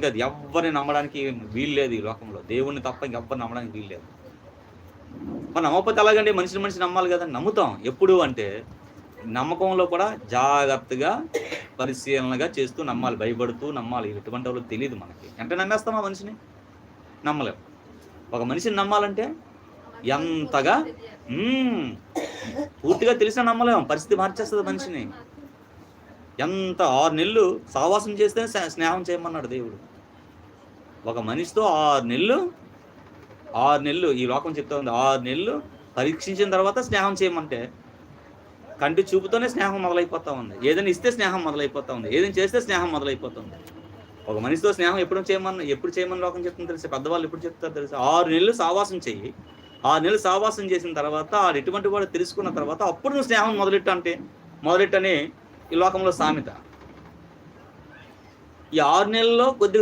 అని కాదు, ఎవ్వరిని నమ్మడానికి వీలు లేదు ఈ లోకంలో. దేవుణ్ణి తప్ప ఇంకెవ్వరిని నమ్మడానికి వీలు లేదు. మరి నమ్మకపోతే ఎలాగండి? మనిషి నమ్మాలి కదా. నమ్ముతాం ఎప్పుడు అంటే నమ్మకంలో కూడా జాగ్రత్తగా పరిశీలనగా చేస్తూ నమ్మాలి, భయపడుతూ నమ్మాలి. ఎటువంటి వాళ్ళు తెలియదు మనకి. అంటే నమ్మేస్తాం ఆ మనిషిని? నమ్మలేం. ఒక మనిషిని నమ్మాలంటే ఎంతగా పూర్తిగా తెలిసినా నమ్మలేం. పరిస్థితి మార్చేస్తుంది మనిషిని. ఎంత 6 నెలలు సావాసం చేస్తేనే స్నేహం చేయమన్నాడు దేవుడు. ఒక మనిషితో 6 నెలలు ఈ లోకం చెప్తా ఉంది. 6 నెలలు పరీక్షించిన తర్వాత స్నేహం చేయమంటే కంటి చూపుతోనే స్నేహం మొదలైపోతా ఉంది. ఏదైనా ఇస్తే స్నేహం మొదలైపోతా ఉంది. ఏదైనా చేస్తే స్నేహం మొదలైపోతుంది. ఒక మనిషితో స్నేహం ఎప్పుడు చేయమని లోకం చెప్తుంది తెలుసా? పెద్దవాళ్ళు ఎప్పుడు చెప్తారు తెలుసా? 6 నెలలు సావాసం చెయ్యి. 6 నెలలు సావాసం చేసిన తర్వాత ఆడు ఎటువంటి వాడు తెలుసుకున్న తర్వాత అప్పుడు నువ్వు స్నేహం మొదలెట్టని ఈ లోకంలో సామెత. ఈ 6 నెలల్లో కొద్దిగా